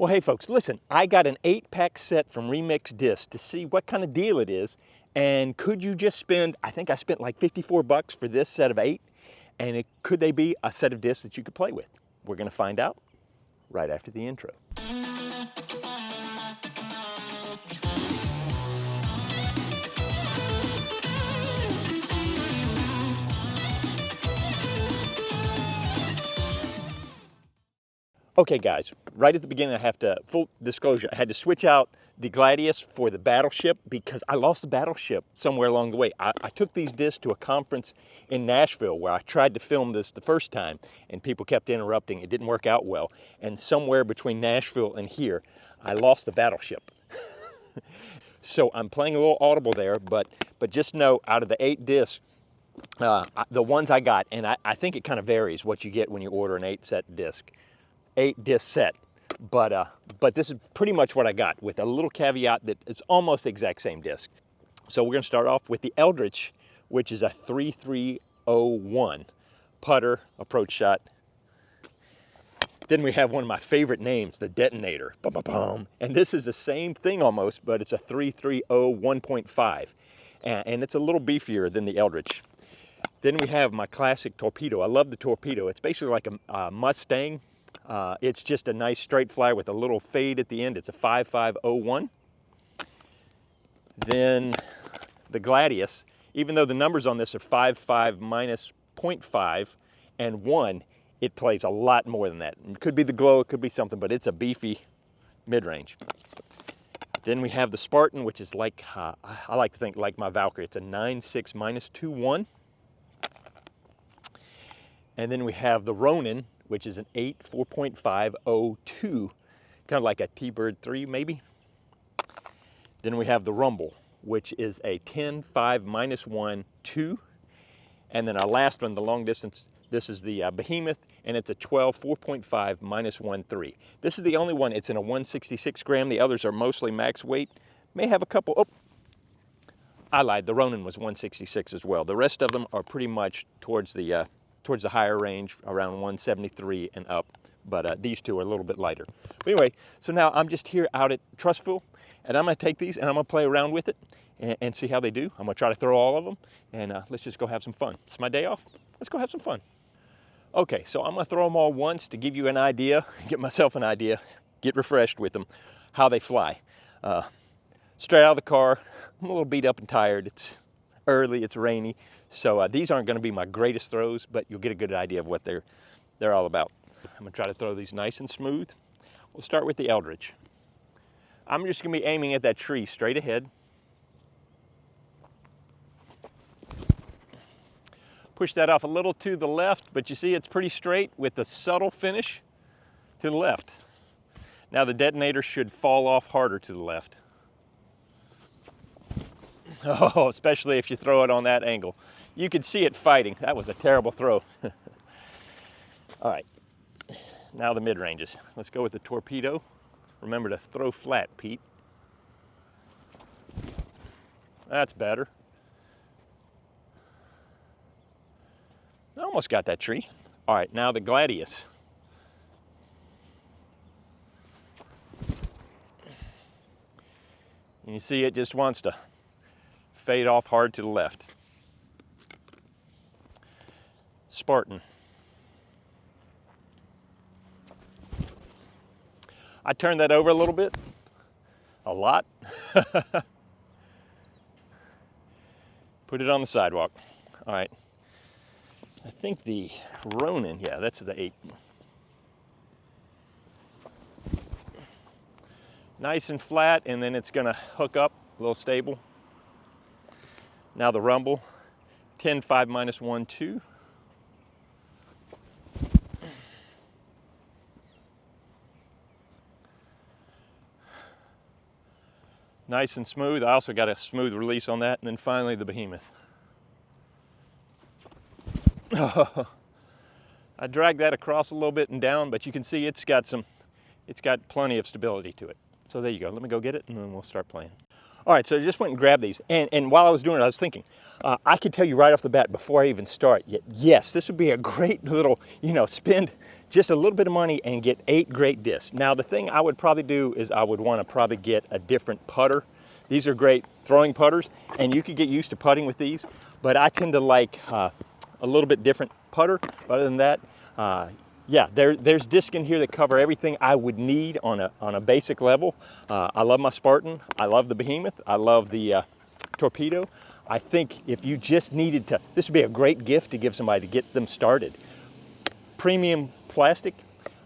Well, hey folks, listen, I got an 8-pack set from Remix Disc to see what kind of deal it is. And could you just spend, I think I spent like 54 bucks for this set of 8. And could they be a set of discs that you could play with? We're gonna find out right after the intro. Okay guys, right at the beginning I have to, full disclosure, I had to switch out the Gladius for the Battleship because I lost the Battleship somewhere along the way. I took these discs to a conference in Nashville where I tried to film this the first time and people kept interrupting. It didn't work out well. And somewhere between Nashville and here, I lost the Battleship. So I'm playing a little audible there, but just know out of the 8 discs, the ones I got, and I think it kind of varies what you get when you order an 8-set disc. 8-disc set, but this is pretty much what I got, with a little caveat that it's almost the exact same disc. So we're going to start off with the Eldritch, which is a 3301 putter approach shot. Then we have one of my favorite names, the Detonator. Bum, bum, bum. And this is the same thing almost, but it's a 330 1.5, and it's a little beefier than the Eldritch. Then we have my classic Torpedo. I love the Torpedo. It's basically like a Mustang. It's just a nice straight fly with a little fade at the end. It's a 5501. Then the Gladius, even though the numbers on this are 5.5 minus 0.5 and 1, it plays a lot more than that. It could be the glow, it could be something, but it's a beefy mid-range. Then we have the Spartan, which is like, I like to think like my Valkyrie. It's a 9.6 minus 2.1. And then we have the Ronin, which is an 8 4.502, kind of like a T-Bird 3 maybe. Then we have the Rumble, which is a 10 5 minus 1 2. And then our last one, the long distance, this is the Behemoth, and it's a 12 4.5 minus 1 3. This is the only one, it's in a 166 gram. The others are mostly max weight. May have a couple, oh, I lied, the Ronin was 166 as well. The rest of them are pretty much towards the higher range, around 173 and up, but these two are a little bit lighter. But anyway, so now I'm just here out at Trustful, and I'm gonna take these and I'm gonna play around with it and see how they do. I'm gonna try to throw all of them, and let's just go have some fun. It's my day off, let's go have some fun. Okay, so I'm gonna throw them all once to give you an idea, get myself an idea, get refreshed with them, how they fly. Straight out of the car, I'm a little beat up and tired. It's early, it's rainy, so these aren't going to be my greatest throws, but you'll get a good idea of what they're all about. I'm going to try to throw these nice and smooth. We'll start with the Eldritch. I'm just going to be aiming at that tree straight ahead. Push that off a little to the left, but you see it's pretty straight with the subtle finish to the left. Now the Detonator should fall off harder to the left. Oh, especially if you throw it on that angle. You could see it fighting. That was a terrible throw. All right, now the mid-ranges. Let's go with the Torpedo. Remember to throw flat, Pete. That's better. I almost got that tree. All right, now the Gladius. And you see it just wants to fade off hard to the left. Spartan. I turned that over a little bit, a lot. Put it on the sidewalk. All right. I think the Ronin, yeah, that's the 8. Nice and flat, and then it's gonna hook up, a little stable. Now the Rumble, 10 5 minus 1 2. Nice and smooth. I also got a smooth release on that, and then finally the Behemoth. I dragged that across a little bit and down, but you can see it's got plenty of stability to it. So there you go. Let me go get it, and then we'll start playing. All right, so I just went and grabbed these, and while I was doing it, I was thinking, I could tell you right off the bat before I even start, yes, this would be a great little, spend just a little bit of money and get 8 great discs. Now the thing I would probably do is I would want to probably get a different putter. These are great throwing putters, and you could get used to putting with these, but I tend to like a little bit different putter. But other than that, yeah, there's discs in here that cover everything I would need on a basic level. I love my Spartan, I love the Behemoth, I love the Torpedo. I think if you just needed to, this would be a great gift to give somebody to get them started. Premium plastic,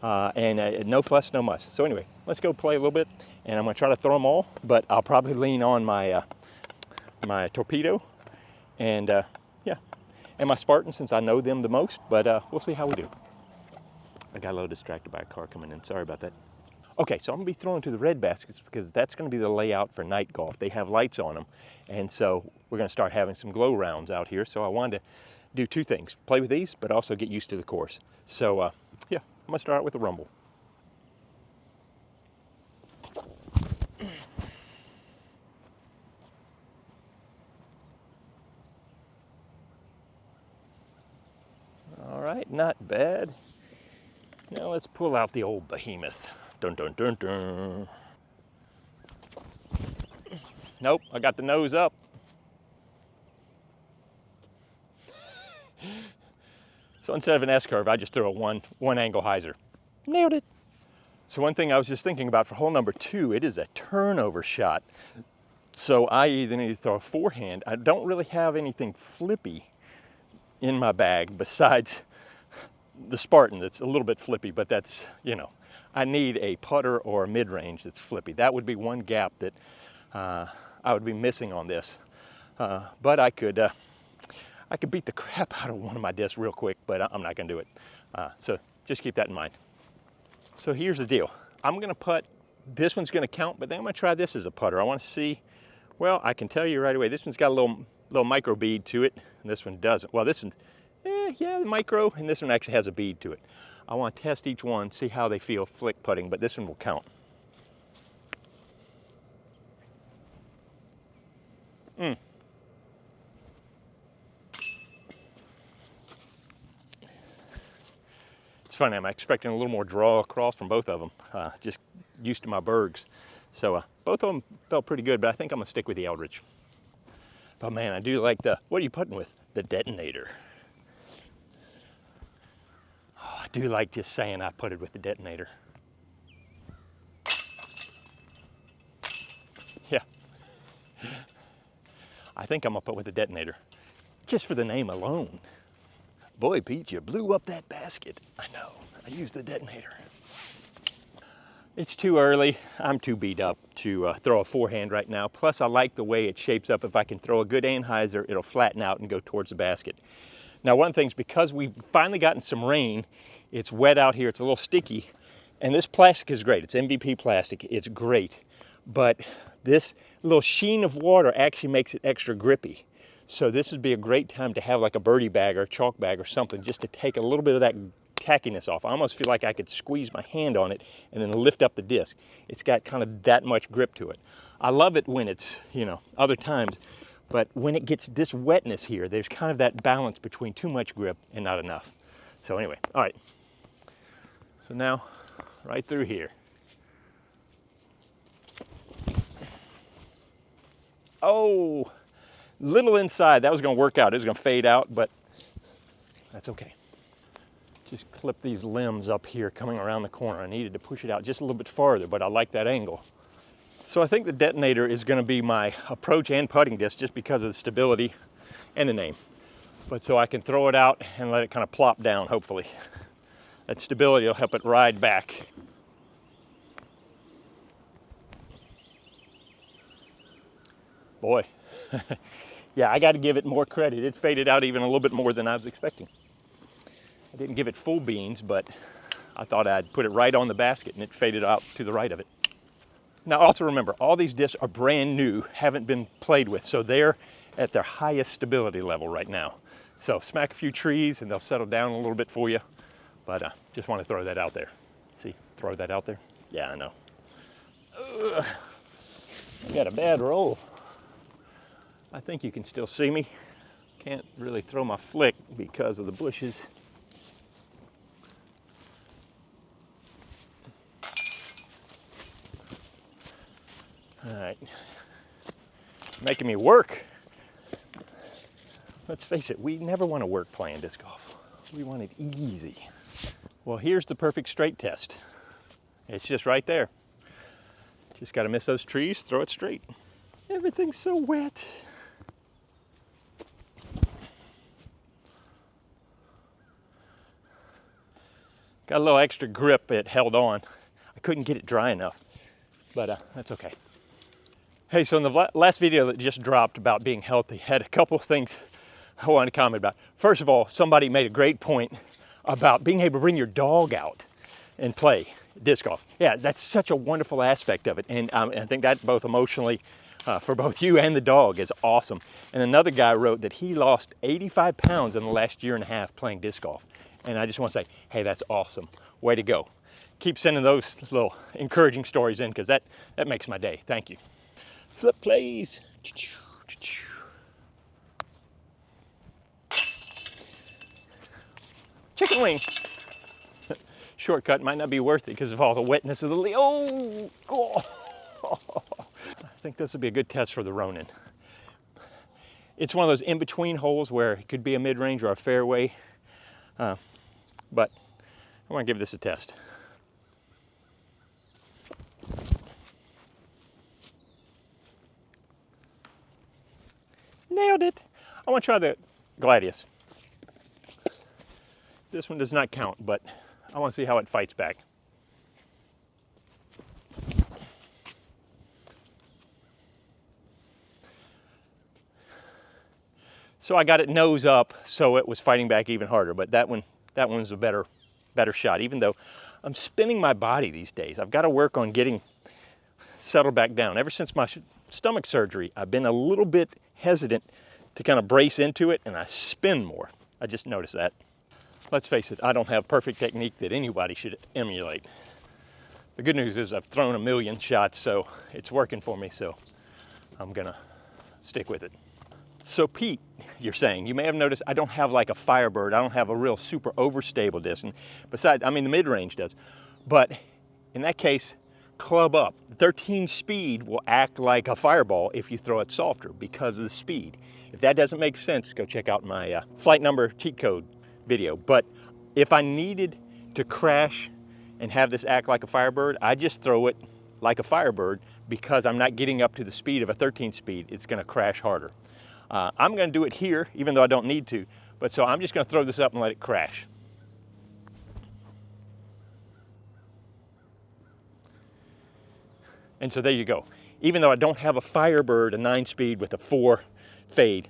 and no fuss, no muss. So anyway, let's go play a little bit, and I'm gonna try to throw them all, but I'll probably lean on my my Torpedo, and yeah, and my Spartan, since I know them the most, but we'll see how we do. I got a little distracted by a car coming in, sorry about that. Okay, so I'm gonna be throwing to the red baskets because that's gonna be the layout for night golf. They have lights on them, and so we're gonna start having some glow rounds out here. So I wanted to do 2 things, play with these, but also get used to the course. So yeah, I'm gonna start out with a rumble. All right, not bad. Now let's pull out the old Behemoth. Dun, dun, dun, dun. Nope, I got the nose up. So instead of an S-curve, I just threw a one angle hyzer. Nailed it. So one thing I was just thinking about for hole number 2, it is a turnover shot. So I either need to throw a forehand. I don't really have anything flippy in my bag besides the Spartan that's a little bit flippy, but that's, you know, I need a putter or a mid-range that's flippy. That would be one gap that I would be missing on this. But I could beat the crap out of one of my discs real quick, but I'm not gonna do it. So just keep that in mind. So here's the deal. I'm gonna putt, this one's gonna count, but then I'm gonna try this as a putter. I wanna see, well, I can tell you right away, this one's got a little micro bead to it, and this one doesn't. Well, this one, yeah, micro, and this one actually has a bead to it. I wanna test each one, see how they feel flick putting, but this one will count. It's funny, I'm expecting a little more draw across from both of them, just used to my Bergs. So both of them felt pretty good, but I think I'm gonna stick with the Eldridge. But man, I do like what are you putting with? The detonator. Oh, I do like just saying I put it with the detonator. Yeah. I think I'm gonna put with the detonator, just for the name alone. Boy, Pete, you blew up that basket. I know, I used the detonator. It's too early. I'm too beat up to throw a forehand right now. Plus, I like the way it shapes up. If I can throw a good anhyzer, it'll flatten out and go towards the basket. Now, one of the things, because we've finally gotten some rain, it's wet out here, it's a little sticky, and this plastic is great. It's MVP plastic, it's great. But this little sheen of water actually makes it extra grippy. So this would be a great time to have like a birdie bag or a chalk bag or something, just to take a little bit of that tackiness off. I almost feel like I could squeeze my hand on it and then lift up the disc. It's got kind of that much grip to it. I love it when it's, you know, other times, but when it gets this wetness here, there's kind of that balance between too much grip and not enough. So anyway, all right. So now, right through here. Oh, little inside. That was gonna work out. It was gonna fade out, but that's okay. Just clip these limbs up here coming around the corner. I needed to push it out just a little bit farther, but I like that angle. So I think the detonator is gonna be my approach and putting disc just because of the stability and the name. But so I can throw it out and let it kind of plop down, hopefully. That stability will help it ride back. Boy, yeah, I got to give it more credit. It faded out even a little bit more than I was expecting. I didn't give it full beans, but I thought I'd put it right on the basket and it faded out to the right of it. Now also remember, all these discs are brand new, haven't been played with, so they're at their highest stability level right now. So smack a few trees and they'll settle down a little bit for you, but just want to throw that out there. See, throw that out there? Yeah, I know. Ugh, I got a bad roll. I think you can still see me. Can't really throw my flick because of the bushes. All right, making me work. Let's face it, we never want to work playing disc golf. We want it easy. Well, here's the perfect straight test. It's just right there. Just got to miss those trees, throw it straight. Everything's so wet. Got a little extra grip, it held on. I couldn't get it dry enough, but that's okay. Hey, so in the last video that just dropped about being healthy, had a couple things I wanted to comment about. First of all, somebody made a great point about being able to bring your dog out and play disc golf. Yeah, that's such a wonderful aspect of it. And I think that both emotionally for both you and the dog is awesome. And another guy wrote that he lost 85 pounds in the last year and a half playing disc golf. And I just want to say, hey, that's awesome. Way to go. Keep sending those little encouraging stories in because that makes my day. Thank you. Flip plays. Chicken wing. Shortcut might not be worth it because of all the wetness of the leaf. Oh. I think this would be a good test for the Ronin. It's one of those in-between holes where it could be a mid-range or a fairway. But I want to give this a test. Nailed it. I want to try the Gladius. This one does not count, but I want to see how it fights back. So I got it nose up, so it was fighting back even harder, but that one's a better shot, even though I'm spinning my body these days. I've got to work on getting settled back down. Ever since my stomach surgery, I've been a little bit hesitant to kind of brace into it, and I spin more. I just noticed that. Let's face it, I don't have perfect technique that anybody should emulate. The good news is I've thrown a million shots, so it's working for me, so I'm gonna stick with it. So Pete, you're saying, you may have noticed I don't have like a Firebird. I don't have a real super overstable disc. And besides, I mean, the mid-range does. But in that case, club up. 13 speed will act like a Fireball if you throw it softer because of the speed. If that doesn't make sense, go check out my flight number cheat code video. But if I needed to crash and have this act like a Firebird, I just throw it like a Firebird because I'm not getting up to the speed of a 13 speed. It's gonna crash harder. I'm going to do it here, even though I don't need to. But so I'm just going to throw this up and let it crash. And so there you go. Even though I don't have a Firebird, a 9-speed with a 4 fade,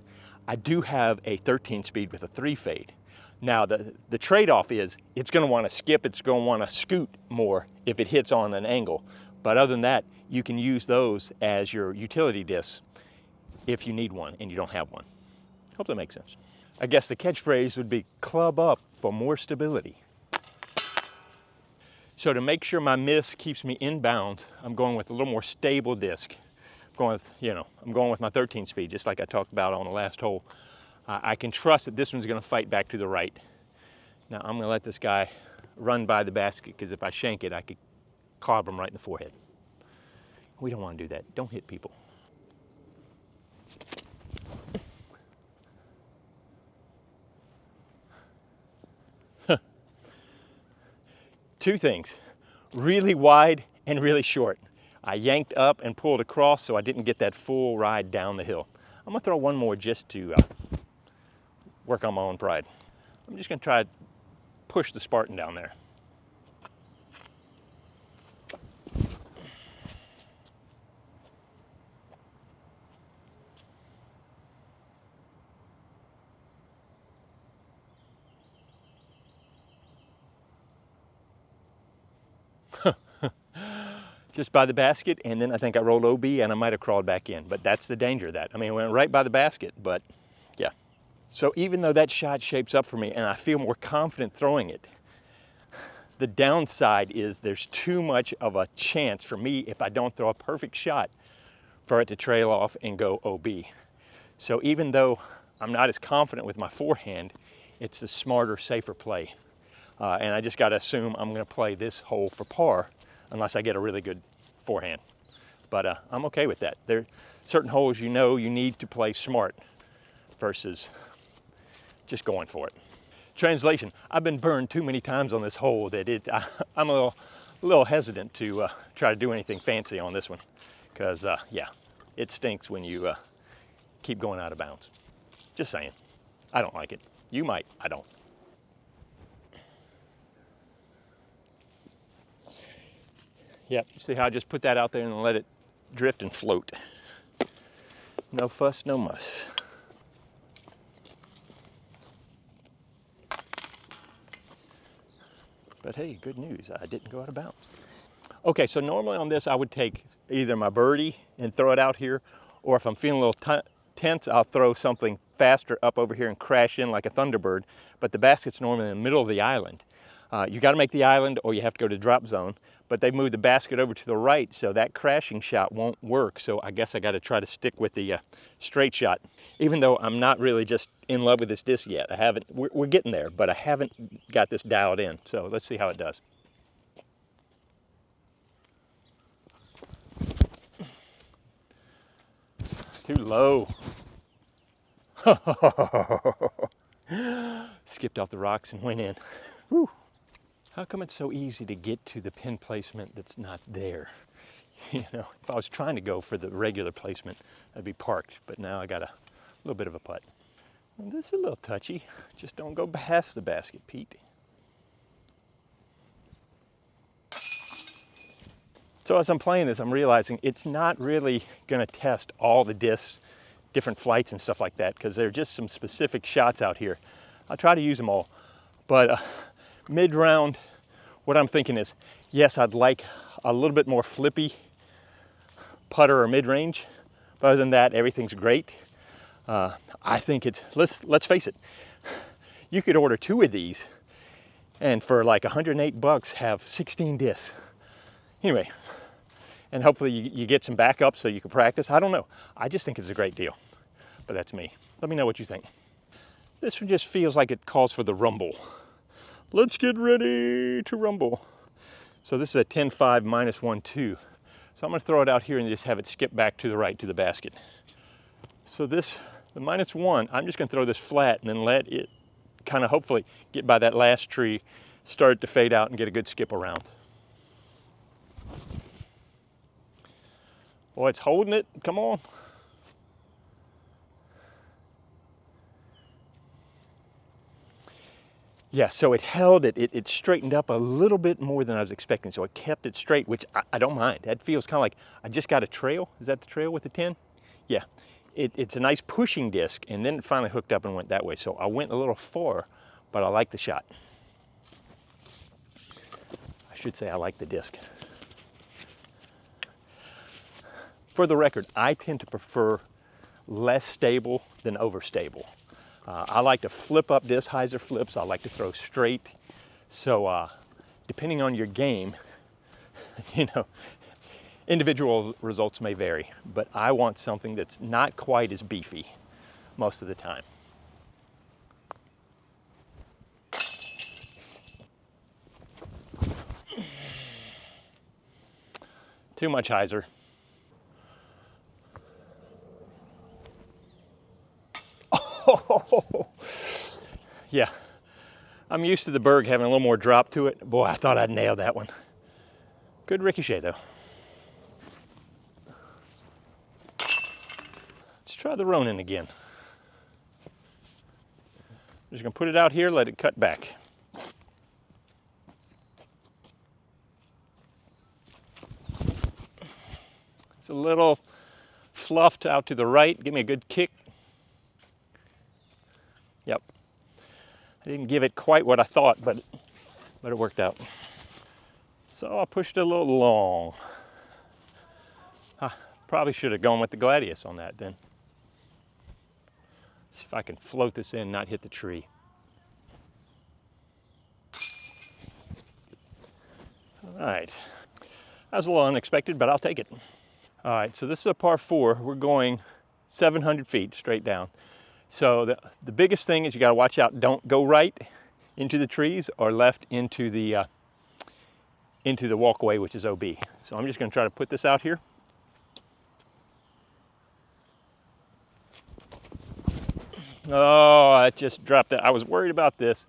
I do have a 13-speed with a 3 fade. Now the trade-off is it's going to want to skip, it's going to want to scoot more if it hits on an angle. But other than that, you can use those as your utility discs if you need one and you don't have one. Hope that makes sense. I guess the catchphrase would be club up for more stability. So to make sure my miss keeps me in bounds, I'm going with a little more stable disc. I'm going with my 13 speed, just like I talked about on the last hole. I can trust that this one's gonna fight back to the right. Now I'm gonna let this guy run by the basket because if I shank it, I could clobber him right in the forehead. We don't want to do that. Don't hit people. Two things, really wide and really short. I yanked up and pulled across so I didn't get that full ride down the hill. I'm gonna throw one more just to work on my own pride. I'm just gonna try to push the Spartan down there. Just by the basket, and then I think I rolled OB and I might have crawled back in, but that's the danger of that. I mean, it went right by the basket, but yeah. So even though that shot shapes up for me and I feel more confident throwing it, the downside is there's too much of a chance for me, if I don't throw a perfect shot, for it to trail off and go OB. So even though I'm not as confident with my forehand, it's a smarter, safer play. And I just got to assume I'm going to play this hole for par unless I get a really good forehand. But I'm okay with that. There are certain holes you know you need to play smart versus just going for it. Translation, I've been burned too many times on this hole that I'm a little hesitant to try to do anything fancy on this one. Because, yeah, it stinks when you keep going out of bounds. Just saying. I don't like it. You might, I don't. Yep, see how I just put that out there and let it drift and float. No fuss, no muss. But hey, good news, I didn't go out of bounds. Okay, so normally on this I would take either my birdie and throw it out here, or if I'm feeling a little tense, I'll throw something faster up over here and crash in like a Thunderbird. But the basket's normally in the middle of the island. You got to make the island or you have to go to drop zone, but they moved the basket over to the right, so that crashing shot won't work. So I guess I got to try to stick with the straight shot, even though I'm not really just in love with this disc yet. I haven't, we're getting there, but I haven't got this dialed in. So let's see how it does. Too low. Skipped off the rocks and went in. Whew. How come it's so easy to get to the pin placement that's not there? You know, if I was trying to go for the regular placement, I'd be parked, but now I got a little bit of a putt. Well, this is a little touchy. Just don't go past the basket, Pete. So as I'm playing this, I'm realizing it's not really gonna test all the discs, different flights and stuff like that, because there are just some specific shots out here. I'll try to use them all, but mid-round, what I'm thinking is, yes, I'd like a little bit more flippy putter or mid-range, but other than that, everything's great. I think it's, let's face it, you could order 2 of these and for like $108 have 16 discs. Anyway, and hopefully you get some backup so you can practice. I don't know. I just think it's a great deal, but that's me. Let me know what you think. This one just feels like it calls for the rumble. Let's get ready to rumble. So this is a 10-5 -1-2. So I'm gonna throw it out here and just have it skip back to the right to the basket. So this, the -1, I'm just gonna throw this flat and then let it kind of hopefully get by that last tree, start to fade out and get a good skip around. Boy, it's holding it, come on. Yeah, so it held it. It straightened up a little bit more than I was expecting. So it kept it straight, which I don't mind. That feels kind of like I just got a trail. Is that the trail with the 10? Yeah, it's a nice pushing disc, and then it finally hooked up and went that way. So I went a little far, but I like the shot. I should say I like the disc. For the record, I tend to prefer less stable than overstable. I like to flip up disc, hyzer flips. I like to throw straight. So depending on your game, you know, individual results may vary, but I want something that's not quite as beefy most of the time. Too much hyzer. Oh, yeah. I'm used to the Berg having a little more drop to it. Boy, I thought I'd nailed that one. Good ricochet though. Let's try the Ronin again. Just gonna put it out here, let it cut back. It's a little fluffed out to the right. Give me a good kick. Yep. I didn't give it quite what I thought, but it worked out. So I pushed it a little long. I probably should have gone with the Gladius on that then. See if I can float this in, not hit the tree. All right. That was a little unexpected, but I'll take it. All right, so this is a par 4. We're going 700 feet straight down. So the biggest thing is you got to watch out. Don't go right into the trees or left into the walkway, which is OB. So I'm just going to try to put this out here. Oh, I just dropped it. I was worried about this.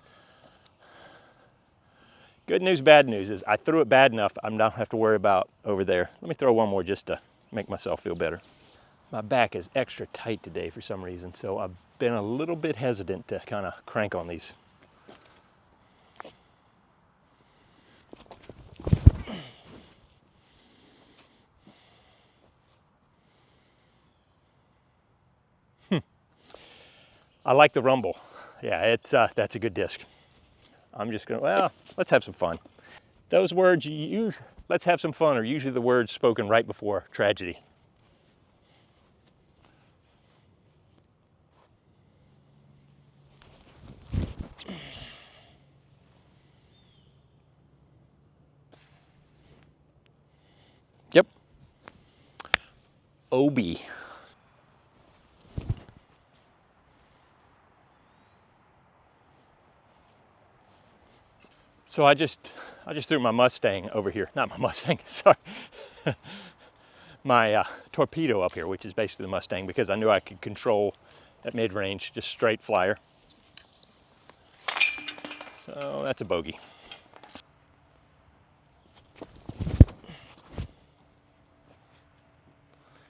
Good news, bad news is I threw it bad enough I don't have to worry about over there. Let me throw one more just to make myself feel better. My back is extra tight today for some reason, so I've been a little bit hesitant to kind of crank on these. I like the rumble. Yeah, it's that's a good disc. I'm just gonna, well, let's have some fun. Those words you use, let's have some fun, are usually the words spoken right before tragedy. Yep. Obi. So I just threw my Mustang over here. Not my Mustang, sorry. My torpedo up here, which is basically the Mustang, because I knew I could control at mid-range, just straight flyer. So that's a bogey.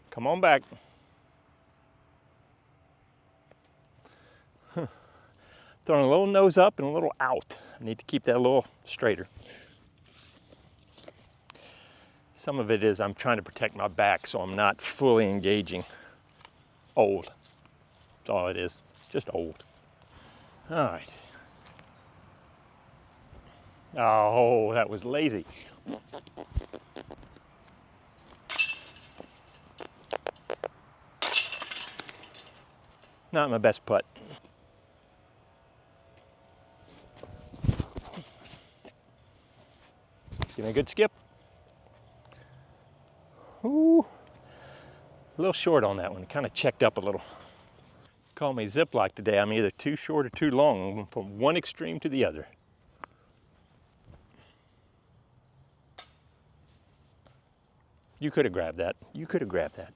Come on back. Throwing a little nose up and a little out. I need to keep that a little straighter. Some of it is I'm trying to protect my back so I'm not fully engaging. Old. That's all it is. Just old. All right. Oh, that was lazy. Not my best putt. Give me a good skip. Ooh, a little short on that one. Kind of checked up a little. Call me Ziploc today. I'm either too short or too long, from one extreme to the other. You could have grabbed that. You could have grabbed that.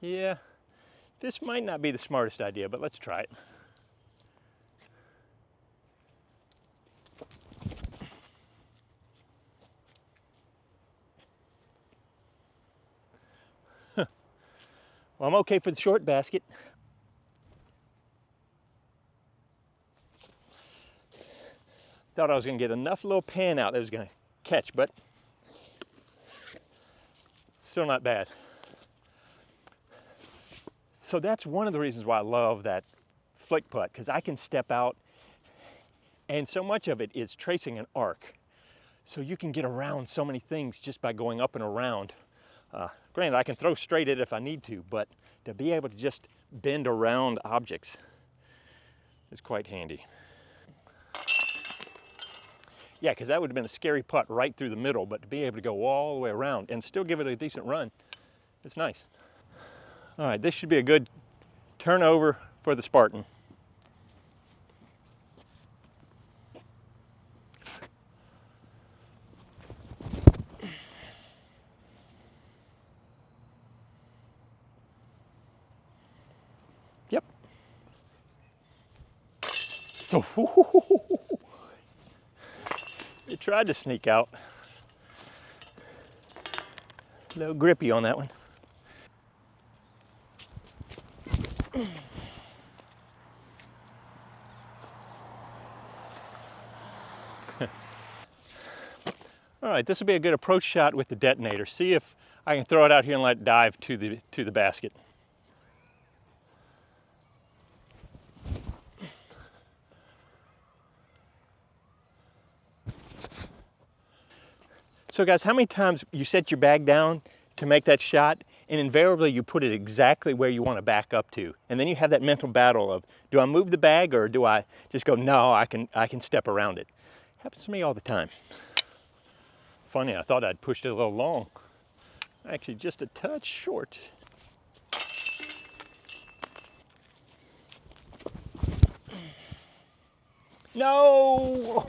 Yeah, this might not be the smartest idea, but let's try it. Well, I'm okay for the short basket. Thought I was gonna get enough little pan out that was gonna catch, but still not bad. So that's one of the reasons why I love that flick putt, because I can step out and so much of it is tracing an arc. So you can get around so many things just by going up and around. Granted, I can throw straight at it if I need to, but to be able to just bend around objects is quite handy. Yeah, because that would have been a scary putt right through the middle, but to be able to go all the way around and still give it a decent run, it's nice. All right, this should be a good turnover for the Spartan. Yep. It tried to sneak out. A little grippy on that one. All right, this will be a good approach shot with the detonator. See if I can throw it out here and let it dive to the basket. So guys, how many times you set your bag down to make that shot, and invariably you put it exactly where you want to back up to, and then you have that mental battle of, do I move the bag or do I just go, no, I can step around it. Happens to me all the time. Funny, I thought I'd pushed it a little long. Actually, just a touch short. No!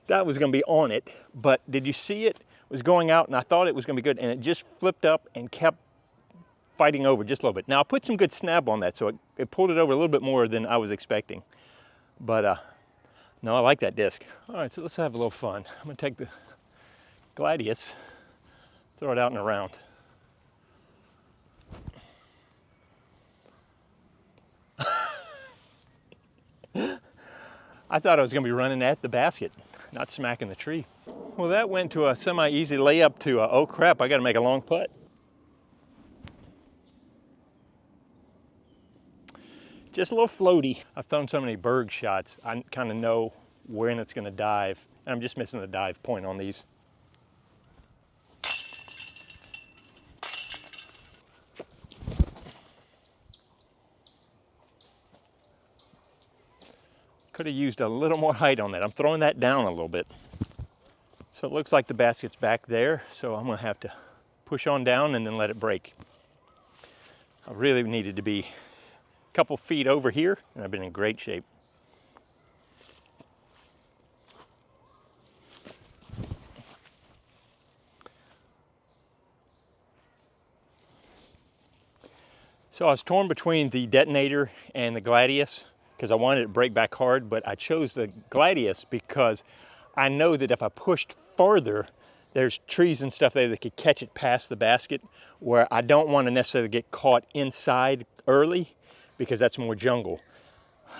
That was going to be on it, but did you see it? It was going out, and I thought it was going to be good, and it just flipped up and kept fighting over just a little bit. Now I put some good snap on that, so it pulled it over a little bit more than I was expecting. But no, I like that disc. All right, so let's have a little fun. I'm gonna take the Gladius, throw it out and around. I thought I was gonna be running at the basket, not smacking the tree. Well, that went to a semi-easy layup to oh crap, I gotta make a long putt. Just a little floaty. I've thrown so many berg shots, I kind of know when it's gonna dive. And I'm just missing the dive point on these. Could have used a little more height on that. I'm throwing that down a little bit. So it looks like the basket's back there, so I'm gonna have to push on down and then let it break. I really needed to be a couple feet over here, and I've been in great shape. So I was torn between the detonator and the Gladius because I wanted it to break back hard, but I chose the Gladius because I know that if I pushed farther, there's trees and stuff there that could catch it past the basket, where I don't want to necessarily get caught inside early because that's more jungle.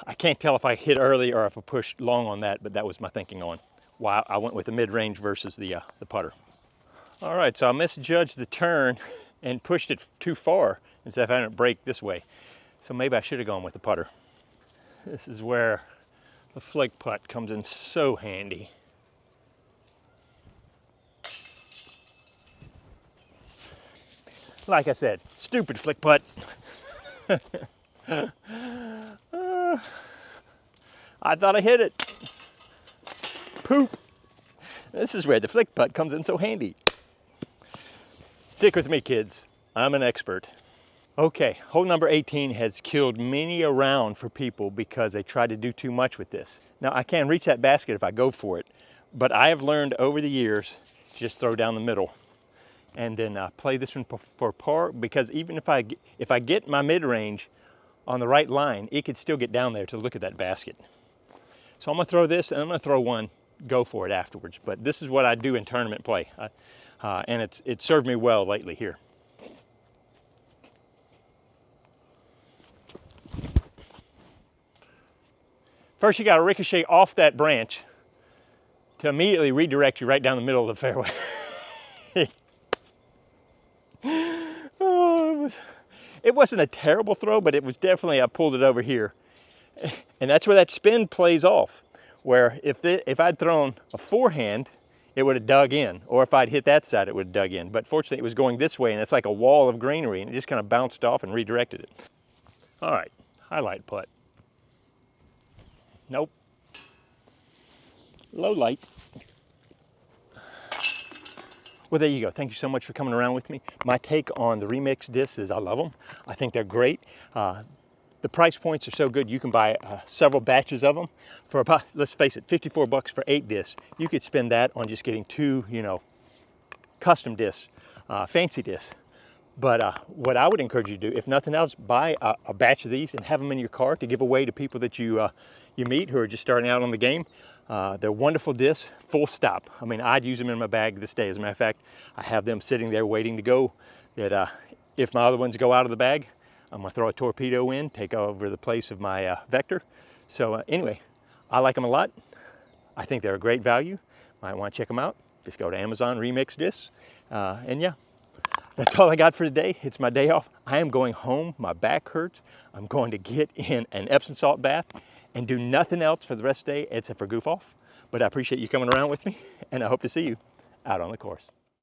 I can't tell if I hit early or if I pushed long on that, but that was my thinking on why I went with the mid-range versus the putter. All right, so I misjudged the turn and pushed it too far instead of having it break this way. So maybe I should have gone with the putter. This is where the flick putt comes in so handy. Like I said, stupid flick putt. I thought I hit it. Poop. This is where the flick putt comes in so handy. Stick with me, kids. I'm an expert. Okay, hole number 18 has killed many a round for people because they try to do too much with this. Now, I can reach that basket if I go for it, but I have learned over the years to just throw down the middle and then play this one for par, because even if I get my mid-range on the right line, it could still get down there to look at that basket. So I'm gonna throw this, and I'm gonna throw one, go for it afterwards. But this is what I do in tournament play, and it's served me well lately here. First, you got to ricochet off that branch to immediately redirect you right down the middle of the fairway. Oh, it wasn't a terrible throw, but it was definitely, I pulled it over here. And that's where that spin plays off, where if I'd thrown a forehand, it would have dug in, or if I'd hit that side, it would have dug in. But fortunately, it was going this way, and it's like a wall of greenery, and it just kind of bounced off and redirected it. All right, highlight putt. Nope. Low light. Well, there you go. Thank you so much for coming around with me. My take on the remix discs is I love them. I think they're great. The price points are so good, you can buy several batches of them for about, let's face it, 54 bucks for 8 discs. You could spend that on just getting 2, custom discs, fancy discs. But what I would encourage you to do, if nothing else, buy a batch of these and have them in your car to give away to people that you meet who are just starting out on the game. They're wonderful discs, full stop. I mean, I'd use them in my bag this day. As a matter of fact, I have them sitting there waiting to go, that if my other ones go out of the bag, I'm gonna throw a torpedo in, take over the place of my Vector. So anyway, I like them a lot. I think they're a great value. Might want to check them out. Just go to Amazon, remix discs, and yeah. That's all I got for today. It's my day off. I am going home. My back hurts. I'm going to get in an Epsom salt bath and do nothing else for the rest of the day except for goof off. But I appreciate you coming around with me, and I hope to see you out on the course.